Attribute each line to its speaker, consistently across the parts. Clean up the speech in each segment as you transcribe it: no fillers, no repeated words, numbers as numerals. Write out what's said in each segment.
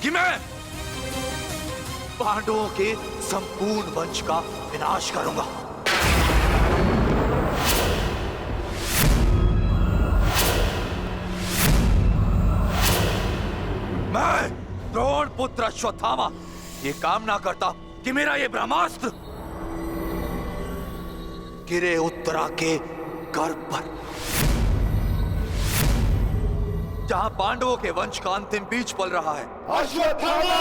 Speaker 1: कि मैं पांडवों के संपूर्ण वंश का विनाश करूंगा। मैं द्रोण पुत्र अश्वत्थामा ये कामना करता कि मेरा ये ब्रह्मास्त्र गिरे उत्तरा के गर्भ पर, जहां पांडवों के वंश का अंतिम बीज पल रहा है।
Speaker 2: अश्वत्थामा!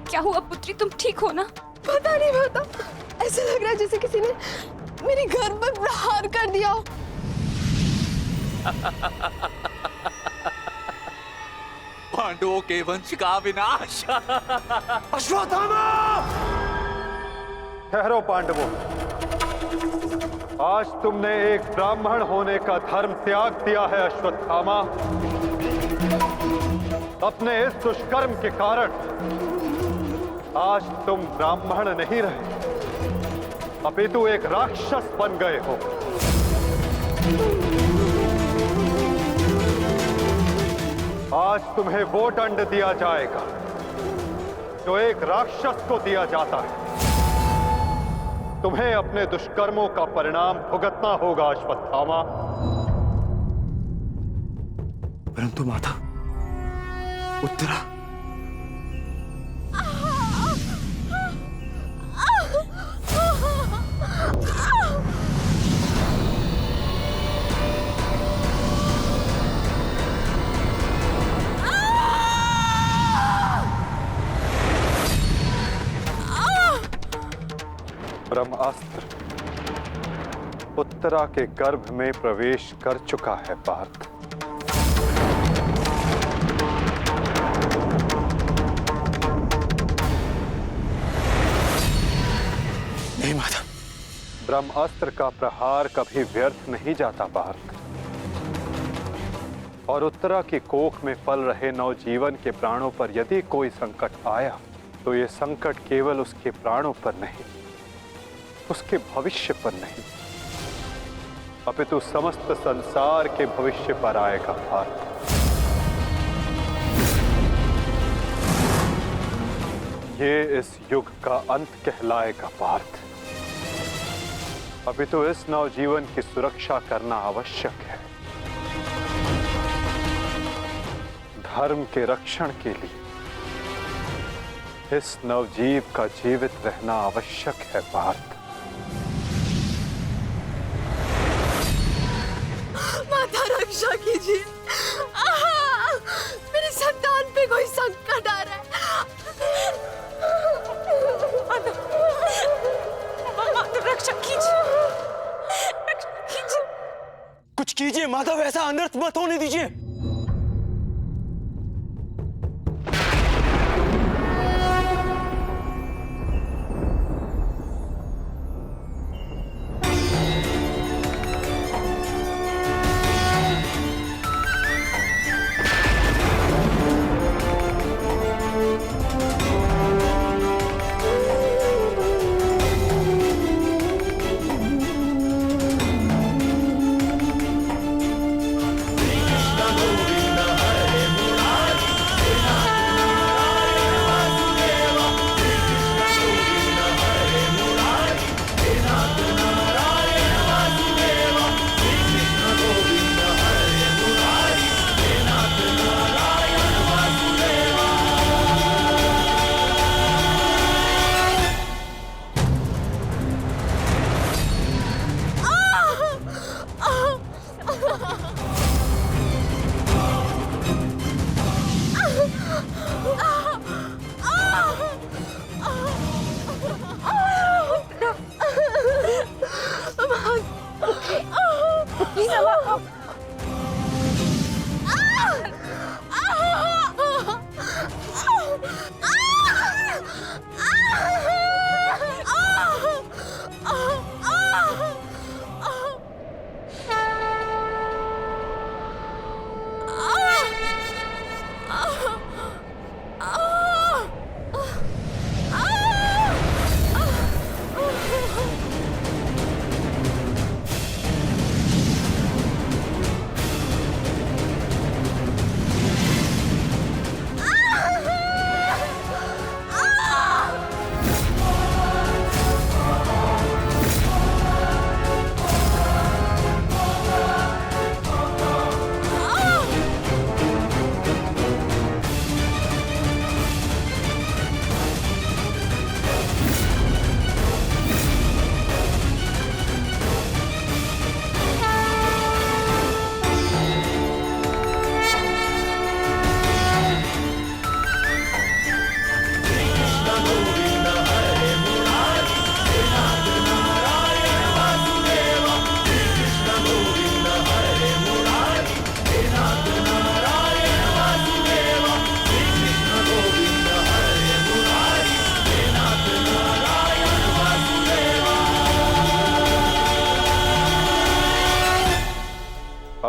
Speaker 3: क्या हुआ पुत्री, तुम ठीक हो ना?
Speaker 4: पता नहीं, ऐसा लग रहा है जैसे किसी ने मेरी घर पर प्रहार कर दिया।
Speaker 1: पांडवों के वंश का विनाश।
Speaker 2: अश्वत्थामा!
Speaker 5: ठहरो पांडवों, आज तुमने एक ब्राह्मण होने का धर्म त्याग दिया है। अश्वत्थामा, अपने इस दुष्कर्म के कारण आज तुम ब्राह्मण नहीं रहे, अपितु एक राक्षस बन गए हो। आज तुम्हें वो दंड दिया जाएगा जो एक राक्षस को दिया जाता है। तुम्हें अपने दुष्कर्मों का परिणाम भुगतना होगा अश्वत्थामा।
Speaker 1: परंतु माता, उत्तरा
Speaker 5: ब्रह्मास्त्र उत्तरा के गर्भ में प्रवेश कर चुका है पार्थ।
Speaker 1: नहीं माता,
Speaker 5: ब्रह्मास्त्र का प्रहार कभी व्यर्थ नहीं जाता पार्थ, और उत्तरा की कोख में पल रहे नवजीवन के प्राणों पर यदि कोई संकट आया तो ये संकट केवल उसके प्राणों पर नहीं, उसके भविष्य पर नहीं, अपितु समस्त संसार के भविष्य पर आएगा पार्थ। ये इस युग का अंत कहलाएगा पार्थ, अपितु इस नवजीवन की सुरक्षा करना आवश्यक है। धर्म के रक्षण के लिए इस नवजीव का जीवित रहना आवश्यक है पार्थ।
Speaker 4: माता रक्षा कीजिए, मेरी संतान पे कोई संकट आ रहा है।
Speaker 3: माता रक्षा कीजिए,
Speaker 2: कुछ कीजिए माता, वैसा अनर्थ मत होने दीजिए।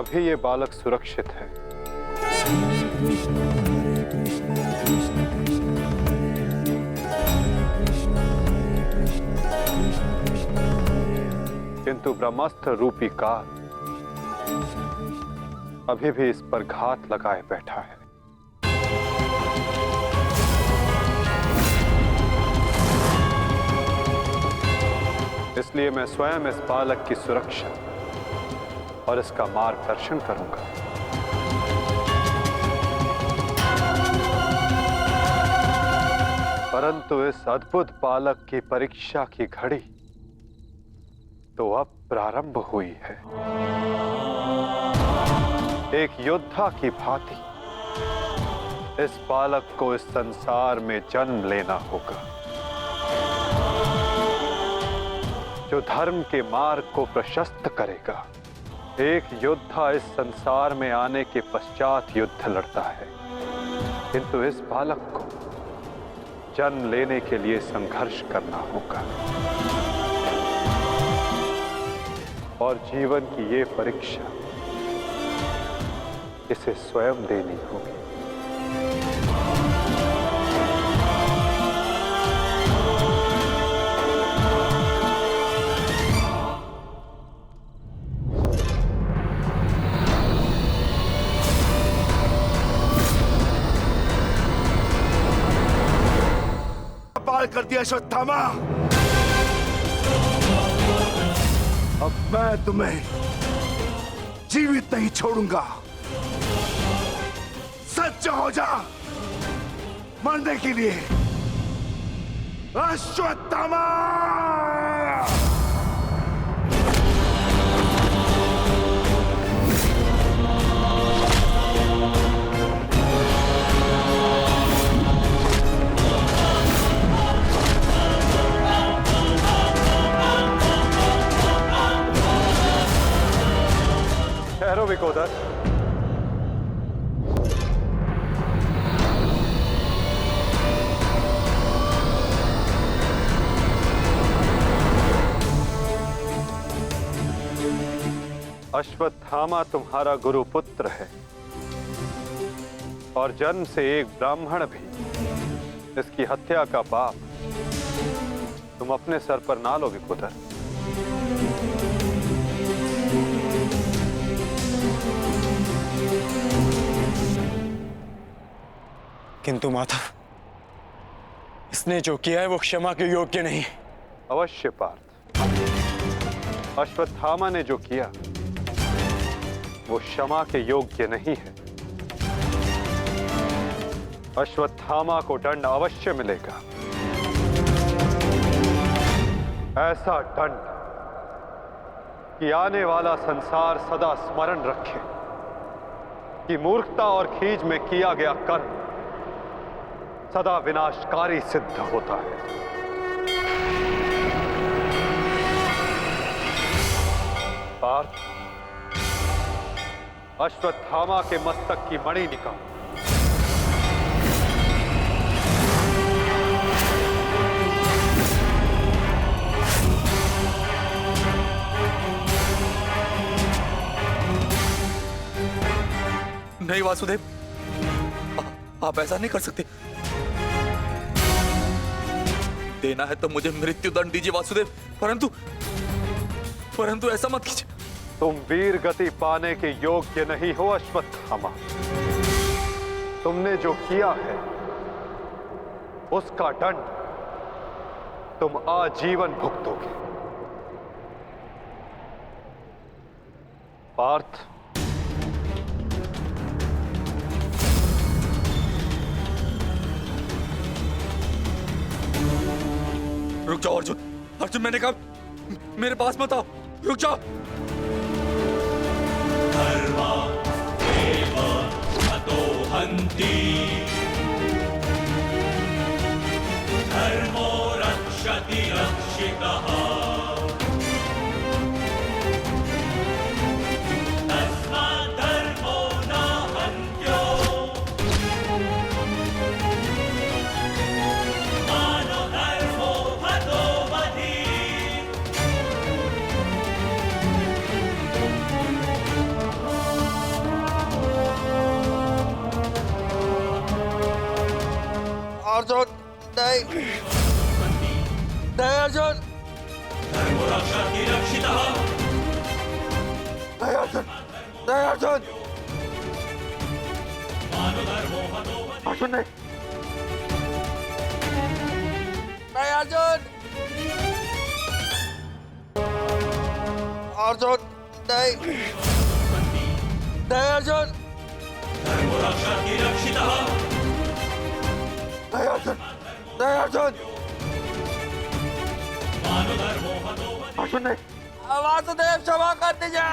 Speaker 5: अभी ये बालक सुरक्षित है। किंतु ब्रह्मास्त्र रूपी काल अभी भी इस पर घात लगाए बैठा है। इसलिए मैं स्वयं इस बालक की सुरक्षा और इसका मार्गदर्शन करूंगा। परंतु इस अद्भुत बालक की परीक्षा की घड़ी तो अब प्रारंभ हुई है। एक योद्धा की भांति इस बालक को इस संसार में जन्म लेना होगा, जो धर्म के मार्ग को प्रशस्त करेगा। एक योद्धा इस संसार में आने के पश्चात युद्ध लड़ता है, किंतु इस बालक को जन्म लेने के लिए संघर्ष करना होगा और जीवन की ये परीक्षा इसे स्वयं देनी होगी।
Speaker 6: कर दिया अश्वत्थामा, अब मैं तुम्हें जीवित नहीं छोड़ूंगा। सच्चा हो जा मरने के लिए। अश्वत्थामा!
Speaker 5: ठहरो विकोदर। अश्वत्थामा तुम्हारा गुरुपुत्र है और जन्म से एक ब्राह्मण भी। इसकी हत्या का पाप तुम अपने सर पर ना लो विकोदर।
Speaker 2: किंतु माता, इसने जो किया है वो क्षमा के योग्य नहीं।
Speaker 5: अवश्य पार्थ, अश्वत्थामा ने जो किया वो क्षमा के योग्य नहीं है। अश्वत्थामा को दंड अवश्य मिलेगा, ऐसा दंड कि आने वाला संसार सदा स्मरण रखे कि मूर्खता और खीज में किया गया कर्म सदा विनाशकारी सिद्ध होता है। पार्थ, अश्वत्थामा के मस्तक की मणि निकाल।
Speaker 1: नहीं वासुदेव, आप ऐसा नहीं कर सकते। देना है तो मुझे मृत्युदंड दीजिए वासुदेव, परंतु ऐसा मत कीजिए।
Speaker 5: तुम वीर गति पाने के योग्य नहीं हो अश्वत्थामा। तुमने जो किया है उसका दंड तुम आजीवन भुगतोगे। पार्थ,
Speaker 1: रुक जाओ अर्जुन। अर्जुन, मैंने कहा मेरे पास मत आओ, रुक जाओ।
Speaker 7: धर्मा एव हतो हन्ति, धर्मो रक्षति रक्षितः। तस्मात् धर्मो न हन्त्यो, मानो धर्मो हतो वधि।
Speaker 1: अर्जुन नहीं नहीं अर्जुन
Speaker 7: धर्मोरक्षति रक्षितः
Speaker 1: नहीं अर्जुन नहीं अर्जुन
Speaker 7: मानधर्मो हतो वधि
Speaker 1: अर्जुन नहीं नहीं अर्जुन अर्जुन नहीं नहीं अर्जुन
Speaker 7: धर्मोरक्षति रक्षितः
Speaker 1: नहीं अर्जुन नहीं अर्जुन
Speaker 7: मानधर्मो हतो वधि
Speaker 1: अर्जुन नहीं वासुदेव क्षमा कर दीजिए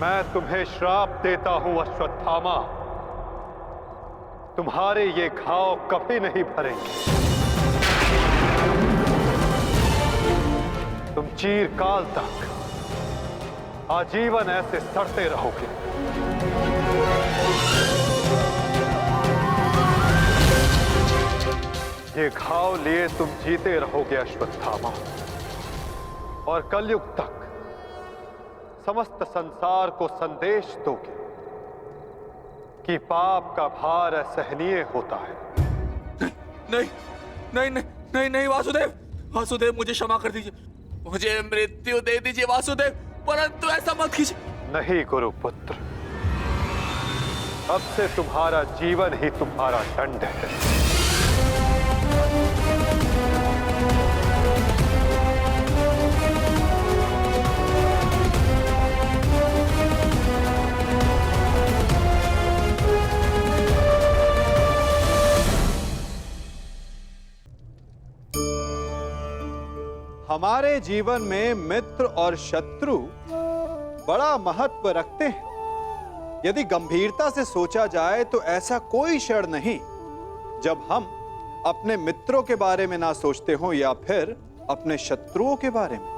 Speaker 5: मैं तुम्हें श्राप देता हूं अश्वत्थामा, तुम्हारे ये घाव कभी नहीं भरेंगे। तुम चिरकाल तक आजीवन ऐसे सड़ते रहोगे। ये घाव लिए तुम जीते रहोगे अश्वत्थामा, और कलयुग तक समस्त संसार को संदेश दोगे कि पाप का भार असहनीय होता है।
Speaker 1: नहीं नहीं नहीं नहीं नहीं वासुदेव वासुदेव मुझे क्षमा कर दीजिए, मुझे मृत्यु दे दीजिए वासुदेव, परंतु ऐसा मत कीजिए।
Speaker 5: नहीं गुरुपुत्र, अब से तुम्हारा जीवन ही तुम्हारा दंड है।
Speaker 8: हमारे जीवन में मित्र और शत्रु बड़ा महत्व रखते हैं। यदि गंभीरता से सोचा जाए तो ऐसा कोई क्षण नहीं जब हम अपने मित्रों के बारे में ना सोचते हों या फिर अपने शत्रुओं के बारे में।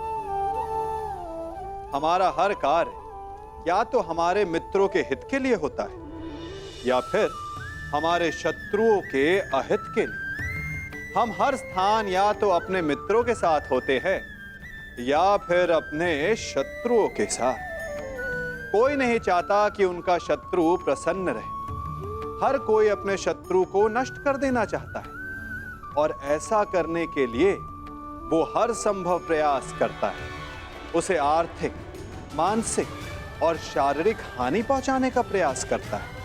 Speaker 8: हमारा हर कार्य या तो हमारे मित्रों के हित के लिए होता है या फिर हमारे शत्रुओं के अहित के लिए। हम हर स्थान या तो अपने मित्रों के साथ होते हैं या फिर अपने शत्रुओं के साथ। कोई नहीं चाहता कि उनका शत्रु प्रसन्न रहे। हर कोई अपने शत्रु को नष्ट कर देना चाहता है, और ऐसा करने के लिए वो हर संभव प्रयास करता है। उसे आर्थिक, मानसिक और शारीरिक हानि पहुंचाने का प्रयास करता है।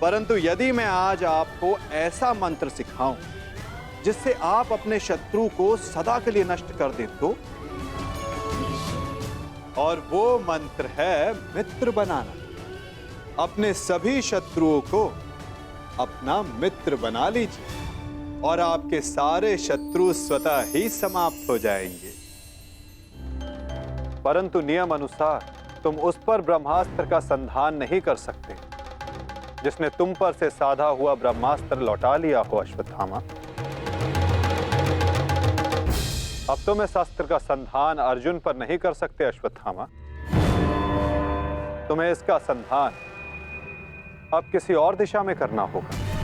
Speaker 8: परंतु यदि मैं आज आपको ऐसा मंत्र सिखाऊं जिससे आप अपने शत्रु को सदा के लिए नष्ट कर दें तो, और वो मंत्र है मित्र बनाना। अपने सभी शत्रुओं को अपना मित्र बना लीजिए और आपके सारे शत्रु स्वतः ही समाप्त हो जाएंगे।
Speaker 5: परंतु नियम अनुसार तुम उस पर ब्रह्मास्त्र का संधान नहीं कर सकते जिसने तुम पर से साधा हुआ ब्रह्मास्त्र लौटा लिया हो अश्वत्थामा। अब तुम इस अस्त्र का संधान अर्जुन पर नहीं कर सकते अश्वत्थामा। तुम्हें इसका संधान अब किसी और दिशा में करना होगा।